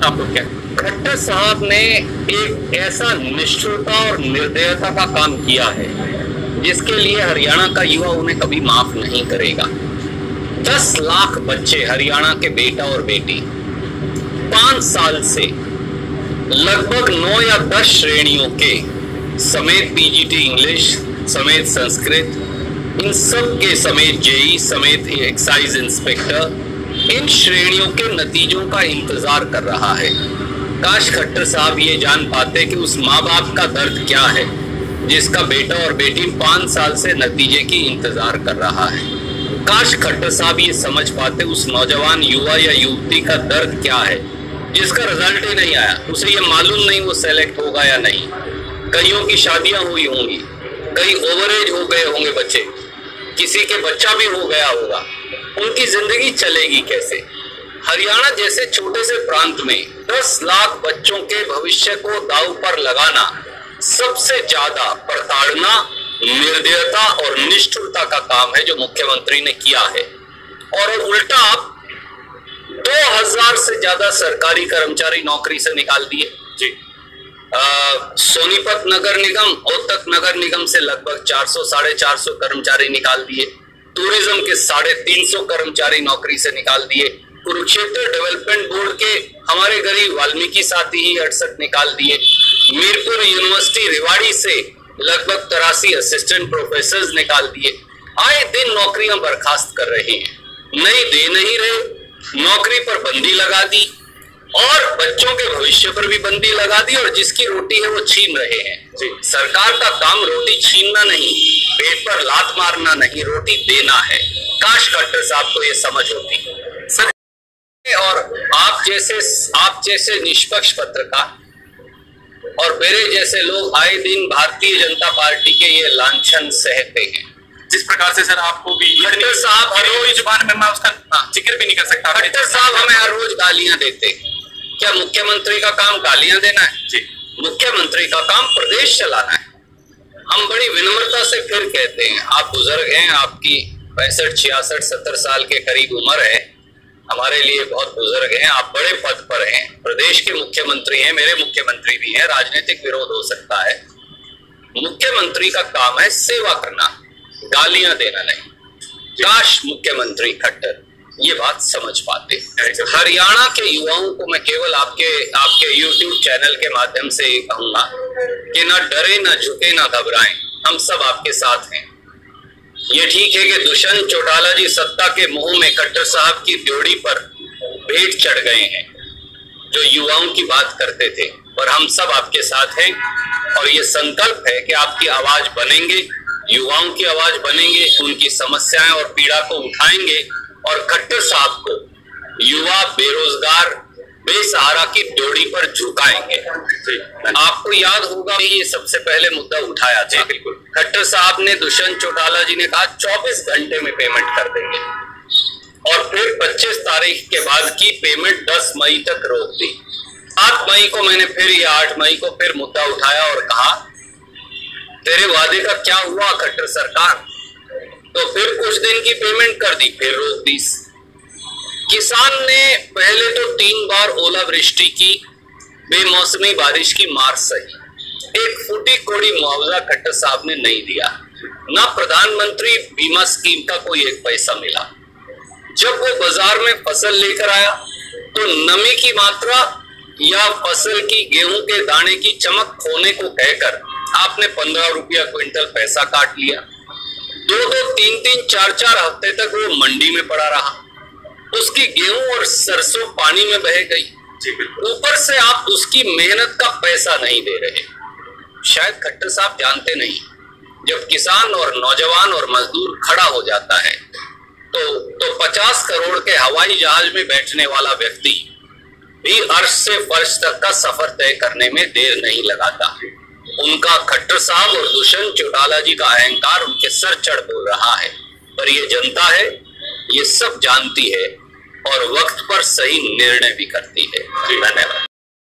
आपको क्या खट्टर साहब ने एक ऐसा निष्ठुरता और निर्दयता का काम किया है जिसके लिए हरियाणा का युवा उन्हें कभी माफ नहीं करेगा। 10 लाख बच्चे हरियाणा के बेटा और बेटी 5 साल से लगभग 9 या 10 श्रेणियों के समेत पीजीटी इंग्लिश समेत संस्कृत इन सब के समेत जेई समेत एक्साइज इंस्पेक्टर इन श्रेणियों के नतीजों का इंतजार कर रहा है। काश खट्टर साहब ये जान पाते कि उस माँ बाप का दर्द क्या है जिसका बेटा और बेटी 5 साल से नतीजे की इंतजार कर रहा है। काश खट्टर साहब ये समझ पाते उस नौजवान युवा या युवती का दर्द क्या है जिसका रिजल्ट ही नहीं आया, उसे ये मालूम नहीं वो सेलेक्ट होगा या नहीं। कईयों की शादियां हुई होंगी, कई ओवरेज हो गए होंगे बच्चे, किसी के बच्चा भी हो गया होगा, उनकी जिंदगी चलेगी कैसे? हरियाणा जैसे छोटे से प्रांत में 10 लाख बच्चों के भविष्य को दांव पर लगाना सबसे ज्यादा प्रताड़ना, निर्दयता और निष्ठुरता का काम है जो मुख्यमंत्री ने किया है। और उल्टा आप 2000 से ज्यादा सरकारी कर्मचारी नौकरी से निकाल दिए जी। सोनीपत नगर निगम, औतक नगर निगम से लगभग 400-450 कर्मचारी निकाल दिए। टूरिज्म के 350 कर्मचारी नौकरी से निकाल दिए। कुरुक्षेत्र डेवलपमेंट बोर्ड के हमारे गरीब वाल्मीकि साथी ही 68 निकाल दिए। मीरपुर यूनिवर्सिटी रेवाड़ी से लगभग 83 असिस्टेंट प्रोफेसर निकाल दिए। आए दिन नौकरियां बर्खास्त कर रहे हैं, नहीं दे नहीं रहे, नौकरी पर बंदी लगा दी और बच्चों के भविष्य पर भी बंदी लगा दी और जिसकी रोटी है वो छीन रहे हैं। सरकार का काम रोटी छीनना नहीं, पेट पर लात मारना नहीं, रोटी देना है। काश खट्टर साहब को ये समझ होती सर। और आप जैसे निष्पक्ष पत्रकार और मेरे जैसे लोग आए दिन भारतीय जनता पार्टी के ये लांछन सहते हैं। जिस प्रकार से सर आपको भी खट्टर साहब हर रोज जुबान में मैं उसका जिक्र भी नहीं कर सकता। खट्टर साहब हमें हर रोज गालियां देते हैं। क्या मुख्यमंत्री का काम गालियां देना है? जी, मुख्यमंत्री का काम प्रदेश चलाना है। हम बड़ी विनम्रता से फिर कहते हैं, आप बुजुर्ग हैं, आपकी 65, 66, 70 साल के करीब उम्र है, हमारे लिए बहुत बुजुर्ग हैं, आप बड़े पद पर हैं, प्रदेश के मुख्यमंत्री हैं, मेरे मुख्यमंत्री भी हैं, राजनीतिक विरोध हो सकता है। मुख्यमंत्री का काम है सेवा करना, गालियां देना नहीं। काश मुख्यमंत्री खट्टर ये बात समझ पाते। हरियाणा के युवाओं को मैं केवल आपके YouTube चैनल के माध्यम से कहूंगा कि ना डरे, ना झुके, ना घबराएं, हम सब आपके साथ हैं। ये ठीक है कि दुष्यंत चौटाला जी सत्ता के मोह में खट्टर साहब की ड्योढ़ी पर भेंट चढ़ गए हैं जो युवाओं की बात करते थे, पर हम सब आपके साथ हैं और ये संकल्प है कि आपकी आवाज बनेंगे, युवाओं की आवाज बनेंगे, उनकी समस्याएं और पीड़ा को उठाएंगे और खट्टर साहब को युवा बेरोजगार बेसहारा की ड्योढ़ी पर झुकाएंगे। आपको याद होगा ये सबसे पहले मुद्दा उठाया था। बिल्कुल, खट्टर साहब ने, दुष्यंत चौटाला जी ने कहा 24 घंटे में पेमेंट कर देंगे और फिर 25 तारीख के बाद की पेमेंट 10 मई तक रोक दी। 7 मई को मैंने फिर या 8 मई को फिर मुद्दा उठाया और कहा तेरे वादे का क्या हुआ खट्टर सरकार? तो फिर कुछ दिन की पेमेंट कर दी, फिर रोक दी। किसान ने पहले तो 3 बार ओलावृष्टि की, बेमौसमी बारिश की मार सही, एक फूटी कोड़ी मुआवजा खट्टर साहब ने नहीं दिया, ना प्रधानमंत्री बीमा स्कीम का कोई 1 पैसा मिला। जब वो बाजार में फसल लेकर आया तो नमी की मात्रा या फसल की गेहूं के दाने की चमक खोने को कहकर आपने 15 रुपया क्विंटल पैसा काट लिया। 2-2, 3-3, 4-4 हफ्ते तक वो मंडी में पड़ा रहा, उसकी गेहूं और सरसों पानी में बह गई। ऊपर से आप उसकी मेहनत का पैसा नहीं दे रहे। शायद खट्टर साहब जानते नहीं, जब किसान और नौजवान और मजदूर खड़ा हो जाता है तो 50 करोड़ के हवाई जहाज में बैठने वाला व्यक्ति भी अर्श से फर्श तक का सफर तय करने में देर नहीं लगाता। उनका खट्टर साहब और दुष्यंत चौटाला जी का अहंकार उनके सर चढ़ बोल रहा है, पर ये जनता है, ये सब जानती है और वक्त पर सही निर्णय भी करती है। धन्यवाद।